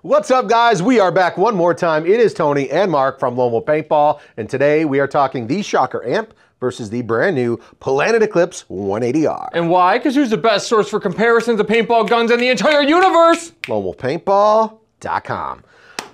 What's up, guys? We are back one more time. It is Tony and Mark from Lone Wolf Paintball, and today we are talking the Shocker Amp versus the brand new Planet Eclipse 180R. And why? Because who's the best source for comparisons of paintball guns in the entire universe? LoneWolfPaintball.com.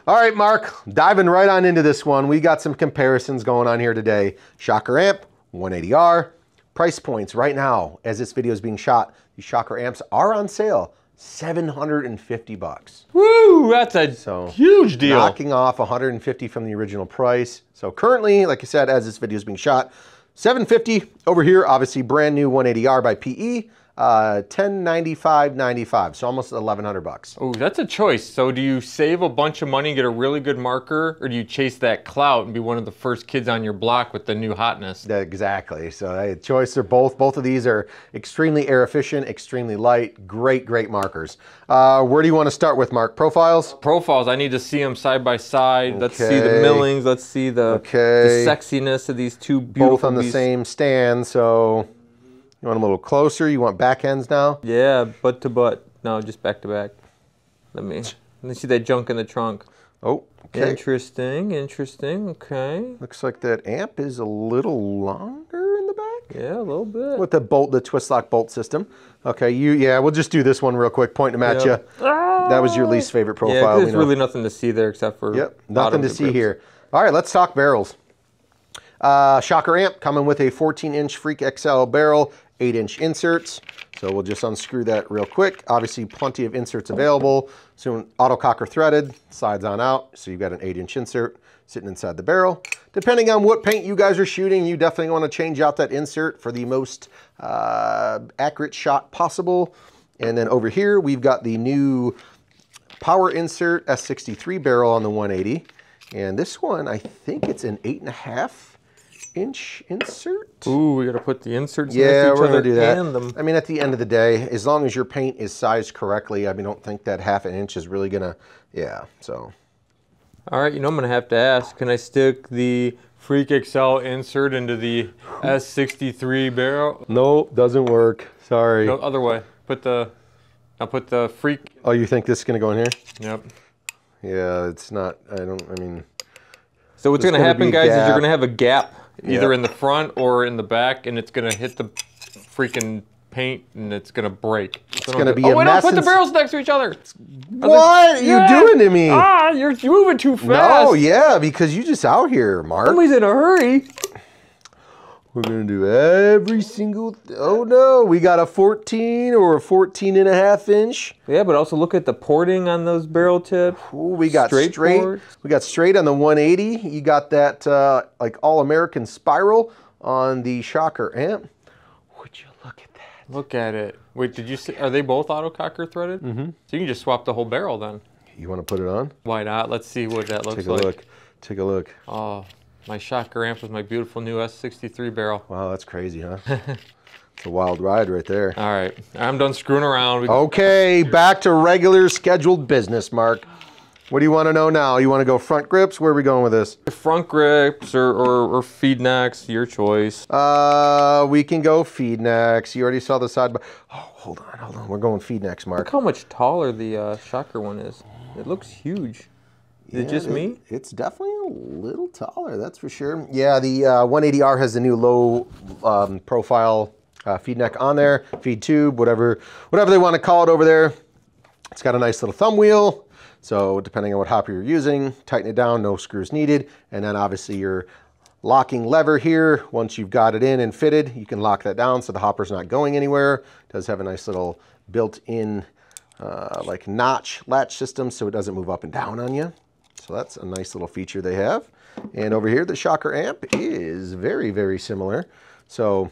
All right, Mark, diving right on into this one. We got some comparisons going on here today. Shocker Amp, 180R. Price points right now, as this video is being shot, these Shocker Amps are on sale. $750. Woo, that's a huge deal. Knocking off $150 from the original price. So currently, like I said, as this video is being shot, $750 over here. Obviously, brand new 180R by PE. $1095.95, so almost $1,100. Oh, that's a choice. So do you save a bunch of money and get a really good marker, or do you chase that clout and be one of the first kids on your block with the new hotness? Exactly. So a choice are both. Both of these are extremely air efficient, extremely light, great markers. Where do you want to start with, Mark? Profiles? Profiles. I need to see them side by side. Okay. Let's see the millings. Let's see the sexiness of these two beautiful both on the same stand. So you want them a little closer? You want back ends now? Yeah, butt to butt. No, just back to back. Let me see that junk in the trunk. Oh, okay. Interesting, okay. Looks like that amp is a little longer in the back. Yeah, a little bit. With the twist lock bolt system. Okay, we'll just do this one real quick, pointing them at you. That was your least favorite profile. Yeah, there's really nothing to see there except for nothing to see here. All right, let's talk barrels. Shocker Amp coming with a 14-inch Freak XL barrel, 8-inch inserts. So we'll just unscrew that real quick. Obviously, plenty of inserts available. So auto cocker threaded, sides on out. So you've got an 8-inch insert sitting inside the barrel. Depending on what paint you guys are shooting, you definitely want to change out that insert for the most accurate shot possible. And then over here, we've got the new power insert S63 barrel on the 180. And this one, I think it's an 8.5-inch insert. Ooh, we gotta put the inserts next to each other. Do that. Them. I mean, at the end of the day, as long as your paint is sized correctly, I mean, I don't think that 1/2 inch is really gonna, so. All right, I'm gonna have to ask, can I stick the Freak XL insert into the S63 barrel? Nope, doesn't work, sorry. No, other way. I'll put the Freak. Oh, you think this is gonna go in here? Yep. Yeah, it's not, So what's gonna happen, guys, is you're gonna have a gap either in the front or in the back, and it's gonna hit the freaking paint and it's gonna break. It's gonna be a mess. Don't put the barrels next to each other. What are you doing to me? You're moving too fast. No, yeah, because you just out here, Mark. Somebody's in a hurry. We're gonna do every single, oh no, we got a 14 or a 14.5-inch. Yeah, but also look at the porting on those barrel tips. Ooh, we got straight. We got straight on the 180. You got that like all-American spiral on the Shocker Amp. Would you look at that? Look at it. Wait, did you see, are they both auto cocker threaded? Mm-hmm. So you can just swap the whole barrel then. You want to put it on? Why not? Let's see what that looks like. Take a look. Oh. My Shocker Amp with my beautiful new S63 barrel. Wow, that's crazy, huh? It's a wild ride right there. All right, I'm done screwing around. Okay, back to regular scheduled business, Mark. What do you want to know now? You want to go front grips? Where are we going with this? Front grips or feed necks, your choice. We can go feed necks. You already saw the side, but hold on. We're going feed necks, Mark. Look how much taller the Shocker one is. It looks huge. Is it just me? It's definitely a little taller, that's for sure. Yeah, the 180R has the new low profile feed neck on there, feed tube, whatever they want to call it over there. It's got a nice little thumb wheel. So depending on what hopper you're using, tighten it down, no screws needed. And then obviously your locking lever here, once you've got it in and fitted, you can lock that down so the hopper's not going anywhere. It does have a nice little built-in like notch latch system so it doesn't move up and down on you. So that's a nice little feature they have. And over here, the Shocker Amp is very similar. So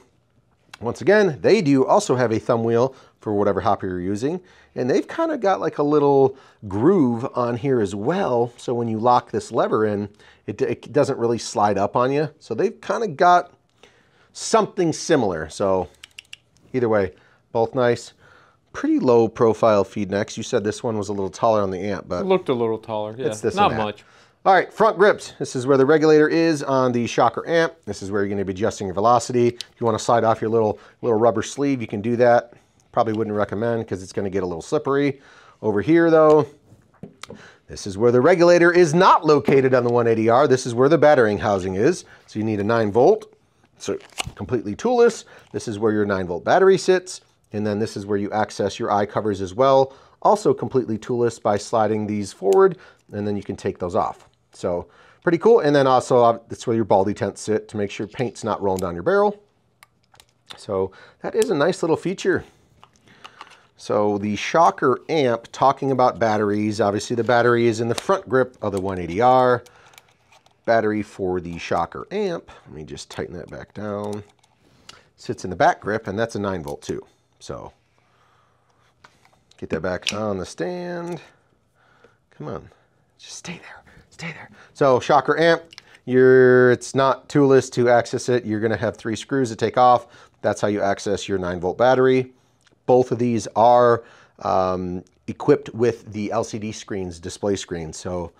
once again, they do also have a thumb wheel for whatever hopper you're using. And they've kind of got like a little groove on here as well. So when you lock this lever in, it doesn't really slide up on you. So they've kind of got something similar. So either way, both nice. Pretty low profile feed necks. You said this one was a little taller on the amp, but it looked a little taller. Yeah, it's this not much. All right, front grips. This is where the regulator is on the Shocker Amp. This is where you're going to be adjusting your velocity. If you want to slide off your little rubber sleeve, you can do that. Probably wouldn't recommend because it's going to get a little slippery. Over here, though, This is where the regulator is not located on the 180R. This is where the battering housing is. So you need a 9-volt, so completely toolless. This is where your 9-volt battery sits. And then this is where you access your eye covers as well. Also completely toolless by sliding these forward, and then you can take those off. So pretty cool. And then also that's where your baldy tents sit to make sure paint's not rolling down your barrel. So that is a nice little feature. So the Shocker amp, talking about batteries, obviously the battery is in the front grip of the 180R. Battery for the Shocker amp, let me just tighten that back down, sits in the back grip, and that's a 9-volt too. So get that back on the stand. Come on, just stay there, stay there. So Shocker amp, it's not toolless to access it. You're gonna have 3 screws to take off. That's how you access your 9-volt battery. Both of these are equipped with the LCD screens, display screens. So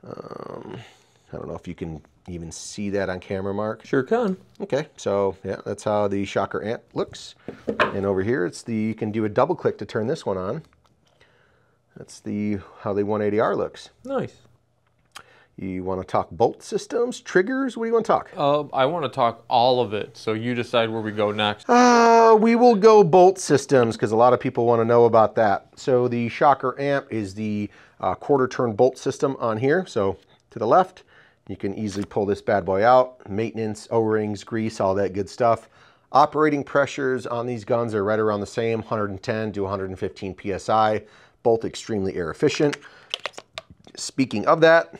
I don't know if you can even see that on camera, Mark. Sure can. Okay, so yeah, that's how the Shocker amp looks. And over here, you can do a double click to turn this one on. That's how the 180R looks. Nice. You want to talk bolt systems, triggers? What do you want to talk? I want to talk all of it, so you decide where we go next. We will go bolt systems because a lot of people want to know about that. So the Shocker amp is the quarter turn bolt system on here. So to the left, you can easily pull this bad boy out. Maintenance, O-rings, grease, all that good stuff. Operating pressures on these guns are right around the same, 110 to 115 PSI, both extremely air efficient. Speaking of that,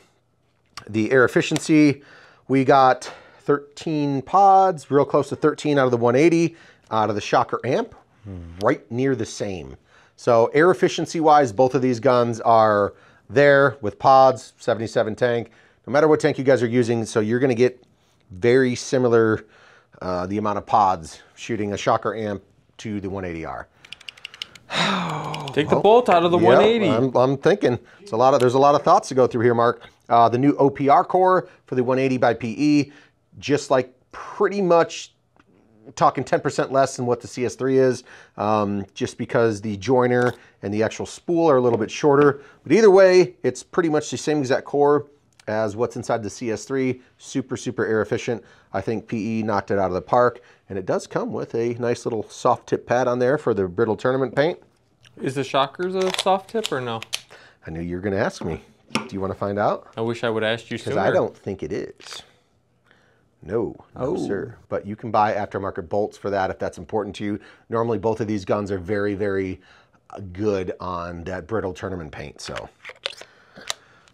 the air efficiency, we got 13 pods, real close to 13 out of the 180. Out of the Shocker amp, right near the same. So air efficiency wise, both of these guns are there with pods, 77 tank, no matter what tank you guys are using. So you're gonna get very similar, the amount of pods shooting a Shocker amp to the 180R. Take the bolt out of the 180. I'm thinking. There's a lot of thoughts to go through here, Mark. The new OPR core for the 180 by PE, just like pretty much talking 10% less than what the CS3 is, just because the joiner and the actual spool are a little bit shorter. But either way, it's pretty much the same exact core as what's inside the CS3. Super, super air efficient. I think PE knocked it out of the park. And it does come with a nice little soft tip pad on there for the brittle tournament paint. Is the Shockers a soft tip or no? I knew you were going to ask me. Do you want to find out? I wish I would have asked you sooner. Because I don't think it is. No, sir. But you can buy aftermarket bolts for that if that's important to you. Normally, both of these guns are very, very good on that brittle tournament paint. So,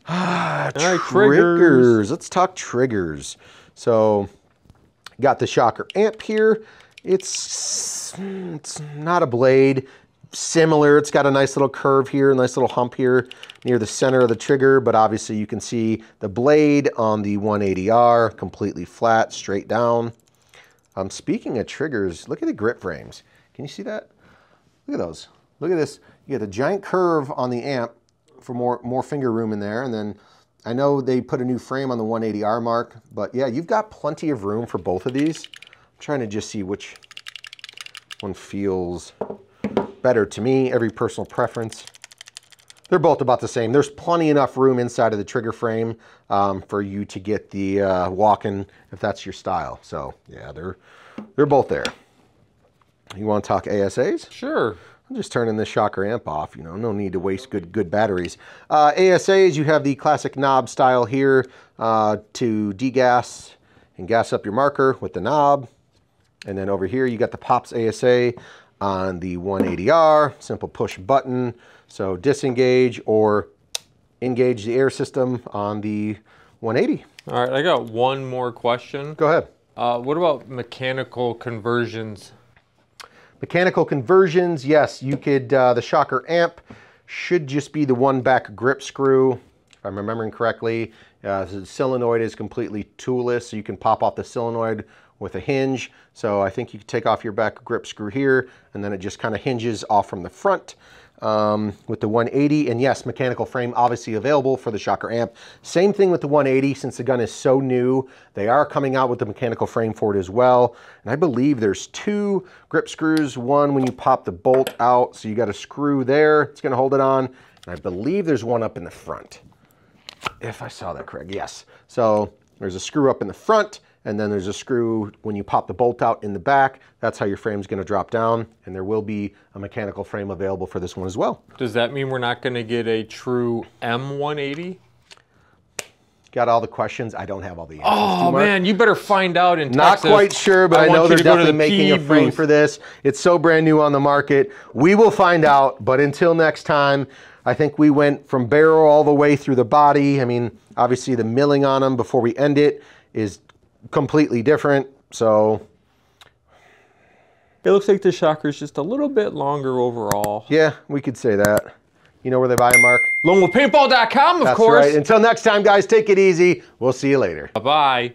triggers. Let's talk triggers. So, got the Shocker amp here. It's not a blade. Similar, it's got a nice little curve here, a nice little hump here near the center of the trigger, but obviously you can see the blade on the 180R completely flat, straight down. Speaking of triggers, look at the grip frames. Can you see that? Look at those. Look at this. You get a giant curve on the amp for more finger room in there, and then I know they put a new frame on the 180R, Mark, but yeah, you've got plenty of room for both of these. I'm trying to just see which one feels better to me, every personal preference. They're both about the same. There's plenty enough room inside of the trigger frame for you to get the walk-in if that's your style. So yeah, they're both there. You want to talk ASAs? Sure. I'm just turning this Shocker amp off. You know, no need to waste good batteries. ASAs, you have the classic knob style here to degas and gas up your marker with the knob. And then over here, you got the Pops ASA on the 180R, simple push button. So disengage or engage the air system on the 180. All right, I got one more question. Go ahead. What about mechanical conversions? Mechanical conversions, yes, you could, the Shocker amp should just be the one back grip screw, if I'm remembering correctly. The solenoid is completely toolless, so you can pop off the solenoid with a hinge. So I think you can take off your back grip screw here, and then it just kind of hinges off from the front with the 180. And yes, mechanical frame obviously available for the Shocker amp. Same thing with the 180, since the gun is so new, they are coming out with the mechanical frame for it as well. And I believe there's 2 grip screws, one when you pop the bolt out, so you got a screw there, it's gonna hold it on. And I believe there's one up in the front. If I saw that correct, yes. So there's a screw up in the front, and then there's a screw when you pop the bolt out in the back. That's how your frame's gonna drop down, and there will be a mechanical frame available for this one as well. Does that mean we're not gonna get a true M180? Got all the questions. I don't have all the answers. Oh man, you better find out in Not Texas. quite sure, but I know they're definitely making a frame booth. for this. It's so brand new on the market. We will find out, but until next time, I think we went from barrel all the way through the body. I mean, obviously the milling on them before we end it is completely different, so. It looks like the shocker is just a little bit longer overall. Yeah, we could say that. You know where they buy them, Mark? LoneWolfPaintball.com, of course. That's right. Until next time, guys, take it easy. We'll see you later. Bye-bye.